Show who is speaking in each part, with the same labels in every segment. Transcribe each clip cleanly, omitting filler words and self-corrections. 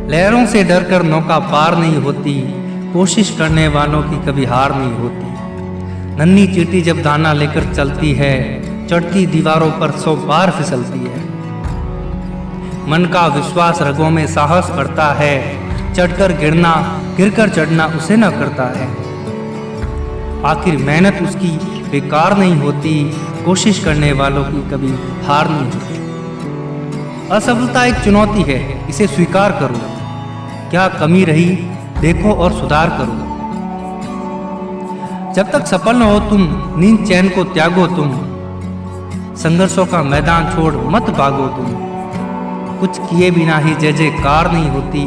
Speaker 1: लहरों से डरकर नौका पार नहीं होती, कोशिश करने वालों की कभी हार नहीं होती। नन्ही चींटी जब दाना लेकर चलती है, चढ़ती दीवारों पर 100 बार फिसलती है। मन का विश्वास रगों में साहस बढ़ता है, चढ़कर गिरना गिरकर चढ़ना उसे न करता है। आखिर मेहनत उसकी बेकार नहीं होती, कोशिश करने वालों की कभी हार नहीं होती। असफलता एक चुनौती है, इसे स्वीकार करो। क्या कमी रही देखो और सुधार करो। जब तक सफल न हो तुम, नींद चैन को त्यागो तुम। संघर्षों का मैदान छोड़ मत भागो तुम। कुछ किए बिना ही जय जयकार नहीं होती,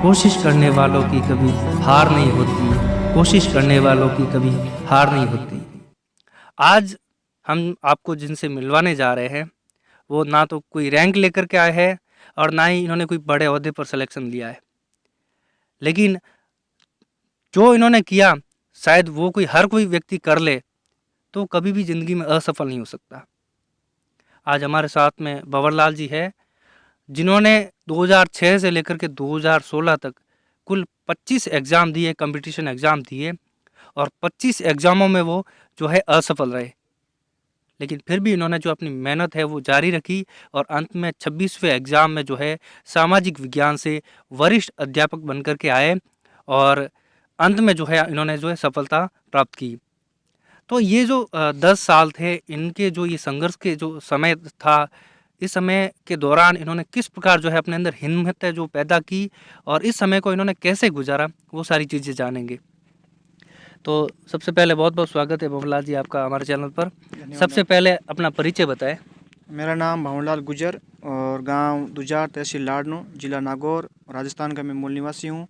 Speaker 1: कोशिश करने वालों की कभी हार नहीं होती। कोशिश करने वालों की कभी हार नहीं होती। आज हम आपको जिनसे मिलवाने जा रहे हैं, वो ना तो कोई रैंक लेकर के आए हैं और ना ही इन्होंने कोई बड़े ओहदे पर सिलेक्शन लिया है, लेकिन जो इन्होंने किया शायद वो हर कोई व्यक्ति कर ले तो कभी भी ज़िंदगी में असफल नहीं हो सकता। आज हमारे साथ में भंवरलाल जी है, जिन्होंने 2006 से लेकर के 2016 तक कुल 25 एग्ज़ाम दिए, कंपटीशन एग्ज़ाम दिए और 25 एग्ज़ामों में वो जो है असफल रहे। लेकिन फिर भी इन्होंने जो अपनी मेहनत है वो जारी रखी और अंत में 26वें एग्ज़ाम में जो है सामाजिक विज्ञान से वरिष्ठ अध्यापक बनकर के आए और अंत में जो है इन्होंने जो है सफलता प्राप्त की। तो ये जो 10 साल थे, इनके जो ये संघर्ष के जो समय था, इस समय के दौरान इन्होंने किस प्रकार जो है अपने अंदर हिम्मत है जो पैदा की और इस समय को इन्होंने कैसे गुजारा, वो सारी चीज़ें जानेंगे। तो सबसे पहले बहुत बहुत स्वागत है भंवरलाल जी आपका हमारे चैनल पर। सबसे पहले अपना परिचय बताएं।
Speaker 2: मेरा नाम भंवरलाल गुजर और गांव दुजार, तहसील लाडनो, जिला नागौर, राजस्थान का मैं मूल निवासी हूं।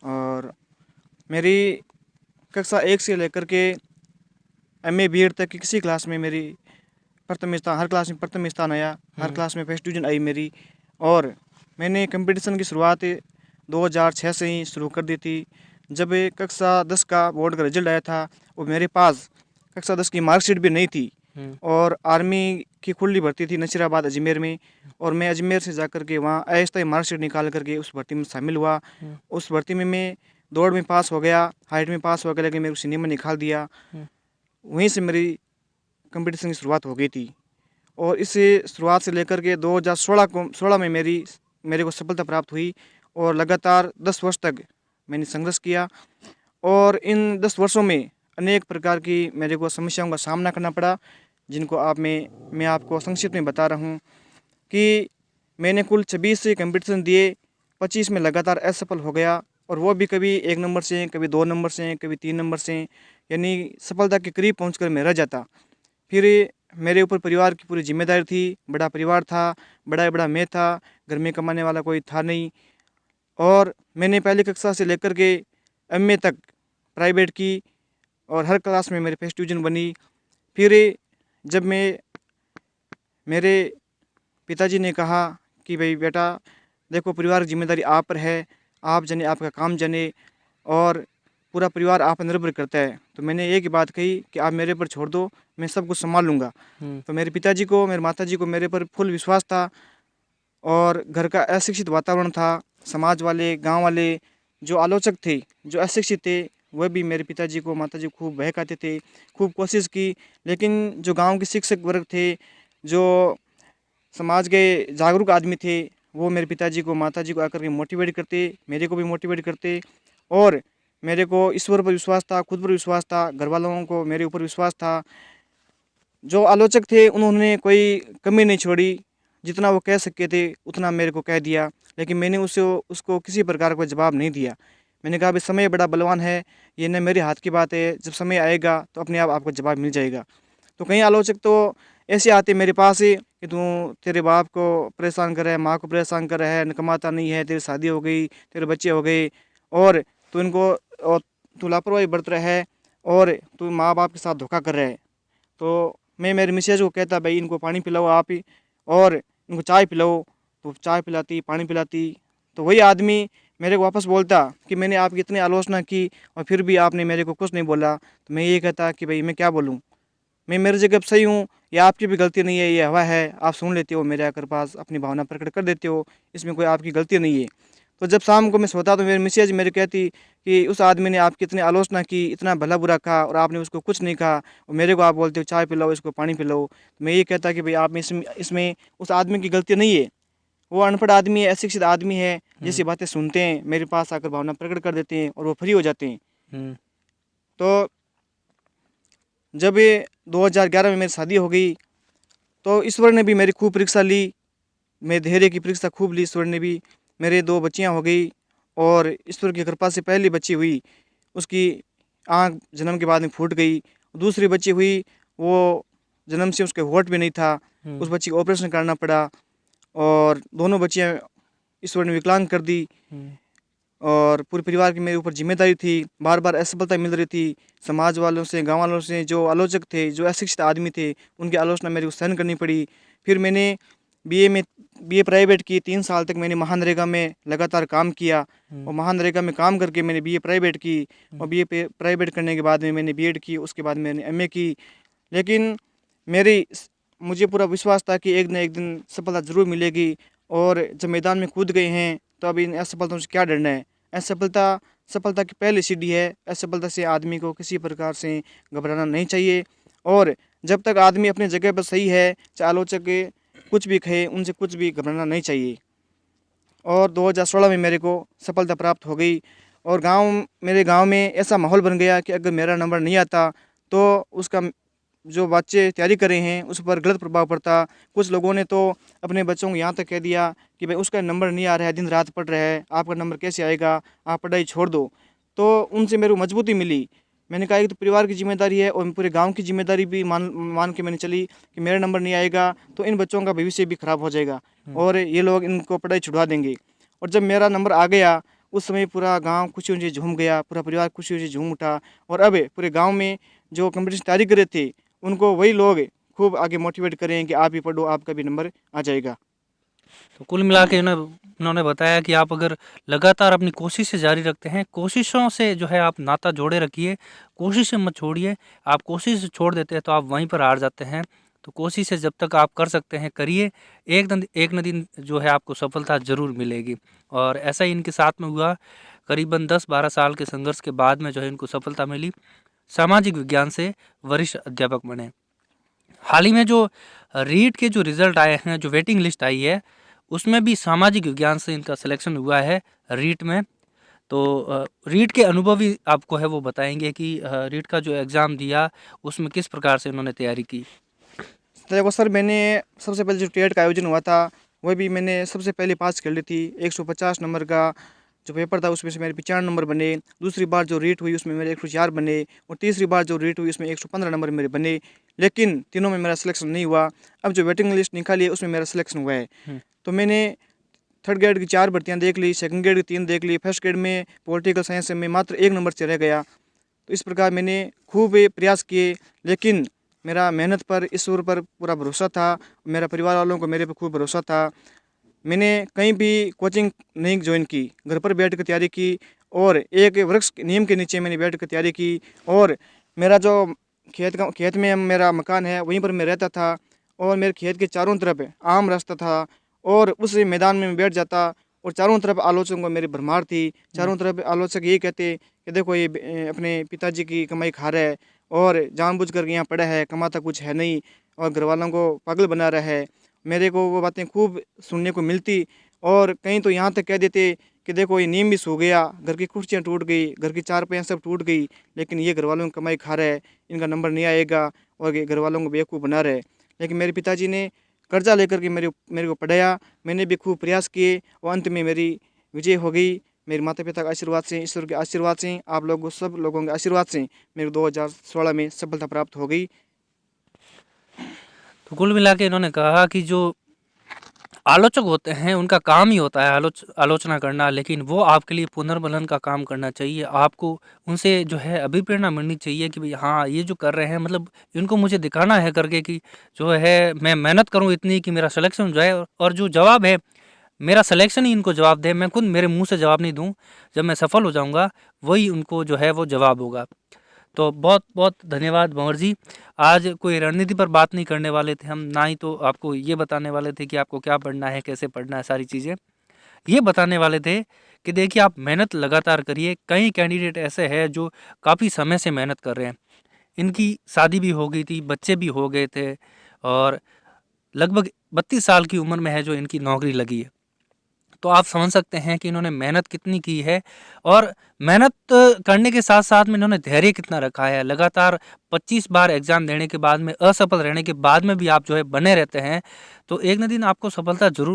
Speaker 2: और मेरी कक्षा 1 से लेकर के MA B.Ed तक की किसी क्लास में मेरी प्रथम स्थान, हर क्लास में प्रथम स्थान आया, हर क्लास में फर्स्ट डिवीजन आई मेरी। और मैंने कंपटीशन की शुरुआत 2006 से ही शुरू कर दी थी। जब कक्षा 10 का बोर्ड का रिजल्ट आया था, वो मेरे पास कक्षा 10 की मार्कशीट भी नहीं थी और आर्मी की खुली भर्ती थी नसीराबाद अजमेर में। और मैं अजमेर से जाकर के वहाँ अस्थायी मार्कशीट निकाल करके उस भर्ती में शामिल हुआ। उस भर्ती में मैं दौड़ में पास हो गया, हाइट में पास हो गया, लेकिन मेरे को सीने में निकाल दिया। वहीं से मेरी कंपटीशन की शुरुआत हो गई थी। और इस शुरुआत से लेकर के 2016 में मेरे को सफलता प्राप्त हुई और लगातार 10 वर्ष तक मैंने संघर्ष किया। और इन 10 वर्षों में अनेक प्रकार की मेरे को समस्याओं का सामना करना पड़ा, जिनको मैं आपको संक्षिप्त में बता रहा हूँ कि मैंने कुल 26 से कंपटीशन दिए, 25 में लगातार असफल हो गया। और वो भी कभी 1 नंबर से, कभी 2 नंबर से, कभी 3 नंबर से, यानी सफलता के करीब पहुंचकर मैं रह जाता। फिर मेरे ऊपर परिवार की पूरी जिम्मेदारी थी, बड़ा परिवार था, बड़ा मैं था, घर में कमाने वाला कोई था नहीं। और मैंने पहली कक्षा से लेकर के MA तक प्राइवेट की और हर क्लास में मेरी फर्स्ट डिवीजन बनी। फिर जब मेरे पिताजी ने कहा कि भाई बेटा देखो, परिवार की जिम्मेदारी आप पर है, आप जाने, आपका काम जाने और पूरा परिवार आप पर निर्भर करता है, तो मैंने एक ही बात कही कि आप मेरे पर छोड़ दो, मैं सब कुछ संभाल लूँगा। तो मेरे पिताजी को, मेरे माताजी को मेरे पर फुल विश्वास था। और घर का अशिक्षित वातावरण था, समाज वाले, गांव वाले जो आलोचक थे, जो अशिक्षित थे, वह भी मेरे पिताजी को, माताजी को खूब बहकाते थे, खूब कोशिश की। लेकिन जो गांव के शिक्षक वर्ग थे, जो समाज के जागरूक आदमी थे, वो मेरे पिताजी को, माताजी को आकर के मोटिवेट करते, मेरे को भी मोटिवेट करते। और मेरे को ईश्वर पर विश्वास था, खुद पर विश्वास था, घर वालों को मेरे ऊपर विश्वास था। जो आलोचक थे उन्होंने कोई कमी नहीं छोड़ी, जितना वो कह सके थे उतना मेरे को कह दिया, लेकिन मैंने उसको किसी प्रकार का जवाब नहीं दिया। मैंने कहा भाई समय बड़ा बलवान है, ये न मेरे हाथ की बात है, जब समय आएगा तो अपने आप आपको जवाब मिल जाएगा। तो कई आलोचक तो ऐसे आते मेरे पास कि तू तेरे बाप को परेशान कर रहा है, माँ को परेशान कर रहा है, न कमाता नहीं है, तेरी शादी हो गई, तेरे बच्चे हो गए और तू लापरवाही बरत रहा है और तू माँ बाप के साथ धोखा कर रहा है। तो मैं मेरे मिसेज को कहता भाई इनको पानी पिलाओ आप ही, और इनको चाय पिलाओ, तो चाय पिलाती, पानी पिलाती। तो वही आदमी मेरे को वापस बोलता कि मैंने आपकी इतनी आलोचना की और फिर भी आपने मेरे को कुछ नहीं बोला। तो मैं ये कहता कि भाई मैं क्या बोलूँ, मैं मेरी जगह सही हूँ, या आपकी भी गलती नहीं है, ये हवा है, आप सुन लेते हो, मेरे आकर पास अपनी भावना प्रकट कर देते हो, इसमें कोई आपकी गलती नहीं है। तो जब शाम को मैं सोता तो मेरी मिसेज मेरी कहती कि उस आदमी ने आपकी इतनी आलोचना की, इतना भला बुरा कहा और आपने उसको कुछ नहीं कहा और मेरे को आप बोलते हो चाय पिलाओ, इसको पानी पिलाओ। तो मैं ये कहता कि भाई आप में इसमें उस आदमी की गलती नहीं है। वो अनपढ़ आदमी है, अशिक्षित आदमी है, जैसी बातें सुनते हैं मेरे पास आकर भावना प्रकट कर देते हैं और वो फ्री हो जाते हैं। तो जब ये 2011 में मेरी शादी हो गई तो ईश्वर ने भी मेरी खूब परीक्षा ली, मैं धैर्य की परीक्षा खूब ली ईश्वर ने भी। मेरे 2 बच्चियां हो गई और ईश्वर की कृपा से पहली बच्ची हुई, उसकी आँख जन्म के बाद में फूट गई। दूसरी बच्ची हुई, वो जन्म से उसके होंठ भी नहीं था, उस बच्ची को ऑपरेशन करना पड़ा और दोनों बच्चियां ईश्वर ने विकलांग कर दी। और पूरे परिवार की मेरे ऊपर जिम्मेदारी थी, बार बार असफलता मिल रही थी समाज वालों से, गाँव वालों से, जो आलोचक थे, जो अशिक्षित आदमी थे, उनकी आलोचना मेरे को सहन करनी पड़ी। फिर मैंने बीए प्राइवेट की, 3 साल तक मैंने महानरेगा में लगातार काम किया और महानरेगा में काम करके मैंने बीए प्राइवेट की और बीए प्राइवेट करने के बाद में मैंने बीएड की, उसके बाद मैंने एमए की। लेकिन मुझे पूरा विश्वास था कि एक न एक दिन सफलता ज़रूर मिलेगी और जब मैदान में कूद गए हैं तो अब इन असफलताओं से क्या डरना है। असफलता सफलता की पहली सीढ़ी है। असफलता से आदमी को किसी प्रकार से घबराना नहीं चाहिए और जब तक आदमी अपनी जगह पर सही है, चाहे आलोचक कुछ भी कहे, उनसे कुछ भी घबराना नहीं चाहिए। और 2016 में मेरे को सफलता प्राप्त हो गई और मेरे गांव में ऐसा माहौल बन गया कि अगर मेरा नंबर नहीं आता तो उसका जो बच्चे तैयारी कर रहे हैं उस पर गलत प्रभाव पड़ता। कुछ लोगों ने तो अपने बच्चों को यहाँ तक कह दिया कि भाई उसका नंबर नहीं आ रहा है, दिन रात पढ़ रहा है, आपका नंबर कैसे आएगा, आप पढ़ाई छोड़ दो। तो उनसे मेरे को मजबूती मिली। मैंने कहा कि तो परिवार की जिम्मेदारी है और पूरे गांव की जिम्मेदारी भी मान के मैंने चली कि मेरा नंबर नहीं आएगा तो इन बच्चों का भविष्य भी खराब हो जाएगा और ये लोग इनको पढ़ाई छुड़वा देंगे। और जब मेरा नंबर आ गया उस समय पूरा गांव खुशियों से झूम गया, पूरा परिवार खुशियों से झूम उठा और अब पूरे गाँव में जो कंपटीशन तैयारी कर रहे थे उनको वही लोग खूब आगे मोटिवेट करें कि आप भी पढ़ो, आपका भी नंबर आ जाएगा।
Speaker 1: तो कुल मिला के उन्होंने बताया कि आप अगर लगातार अपनी कोशिशें जारी रखते हैं, कोशिशों से जो है आप नाता जोड़े रखिए, कोशिशें मत छोड़िए। आप कोशिश छोड़ देते हैं तो आप वहीं पर हार जाते हैं। तो कोशिशें जब तक आप कर सकते हैं करिए, एक न दिन जो है आपको सफलता ज़रूर मिलेगी। और ऐसा ही इनके साथ में हुआ। करीबन 10-12 साल के संघर्ष के बाद में जो है इनको सफलता मिली, सामाजिक विज्ञान से वरिष्ठ अध्यापक बने। हाल ही में जो रीट के जो रिज़ल्ट आए हैं, जो वेटिंग लिस्ट आई है, उसमें भी सामाजिक विज्ञान से इनका सिलेक्शन हुआ है रीट में। तो रीट के अनुभवी आपको है वो बताएंगे कि रीट का जो एग्ज़ाम दिया उसमें किस प्रकार से उन्होंने तैयारी की।
Speaker 2: देखो सर, मैंने सबसे पहले जो टेट का आयोजन हुआ था वह भी मैंने सबसे पहले पास कर ली थी। 150 नंबर का जो पेपर था उसमें से मेरे 95 नंबर बने। दूसरी बार जो रीट हुई उसमें मेरे 104 बने और तीसरी बार जो रीट हुई उसमें 115 नंबर मेरे बने। लेकिन तीनों में मेरा सिलेक्शन नहीं हुआ। अब जो वेटिंग लिस्ट निकाली है उसमें मेरा सिलेक्शन हुआ है। तो मैंने थर्ड ग्रेड की 4 भर्तियाँ देख ली, सेकंड ग्रेड की 3 देख ली, फर्स्ट ग्रेड में पॉलिटिकल साइंस में मात्र 1 नंबर से रह गया। तो इस प्रकार मैंने खूब प्रयास किए, लेकिन मेरा मेहनत पर, ईश्वर पर पूरा भरोसा था। मेरा परिवार वालों को मेरे पर खूब भरोसा था। मैंने कहीं भी कोचिंग नहीं ज्वाइन की, घर पर बैठ कर तैयारी की और एक वृक्ष नीम के नीचे मैंने बैठ कर तैयारी की। और मेरा जो खेत में मेरा मकान है वहीं पर मैं रहता था और मेरे खेत के चारों तरफ आम रास्ता था और उस मैदान में मैं बैठ जाता और चारों तरफ आलोचकों को मेरी भरमार थी। चारों तरफ आलोचक ये कहते कि देखो ये अपने पिताजी की कमाई खा रहा है और जानबूझकर यहाँ पड़ा है, कमाता कुछ है नहीं और घर वालों को पागल बना रहा है। मेरे को वो बातें खूब सुनने को मिलती और कहीं तो यहाँ तक कह देते कि देखो ये नीम भी सो गया, घर की कुर्सियाँ टूट गई, घर की चारपाइयाँ सब टूट गई, लेकिन ये घर वालों की कमाई खा रहा है, इनका नंबर नहीं आएगा और ये घर वालों को बेवकूफ़ बना रहा है। लेकिन मेरे पिताजी ने कर्जा लेकर के मेरे को पढ़ाया। मैंने भी खूब प्रयास किए और अंत में मेरी विजय हो गई। मेरे माता पिता के आशीर्वाद से, ईश्वर के आशीर्वाद से, आप लोगों सब लोगों के आशीर्वाद से मेरे 2016 में सफलता प्राप्त हो गई।
Speaker 1: तो कुल मिला के इन्होंने कहा कि जो आलोचक होते हैं उनका काम ही होता है आलोचना करना, लेकिन वो आपके लिए पुनर्बलन का काम करना चाहिए। आपको उनसे जो है अभिप्रेरणा मिलनी चाहिए कि भाई हाँ ये जो कर रहे हैं, मतलब इनको मुझे दिखाना है करके कि जो है मैं मेहनत करूं इतनी कि मेरा सिलेक्शन हो जाए और जो जवाब है मेरा सिलेक्शन ही इनको जवाब दे, मैं खुद मेरे मुंह से जवाब नहीं दूं। जब मैं सफल हो जाऊंगा वही उनको जो है वो जवाब होगा। तो बहुत बहुत धन्यवाद भंवर जी। आज कोई रणनीति पर बात नहीं करने वाले थे हम, ना ही तो आपको ये बताने वाले थे कि आपको क्या पढ़ना है, कैसे पढ़ना है, सारी चीज़ें ये बताने वाले थे कि देखिए आप मेहनत लगातार करिए। कई कैंडिडेट ऐसे हैं जो काफ़ी समय से मेहनत कर रहे हैं, इनकी शादी भी हो गई थी, बच्चे भी हो गए थे और लगभग 32 साल की उम्र में है जो इनकी नौकरी लगी है। तो आप समझ सकते हैं कि इन्होंने मेहनत कितनी की है और मेहनत करने के साथ-साथ में इन्होंने धैर्य कितना रखा है। लगातार 25 बार एग्ज़ाम देने के बाद में, असफल रहने के बाद में भी आप जो है बने रहते हैं, तो एक ना दिन आपको सफलता ज़रूर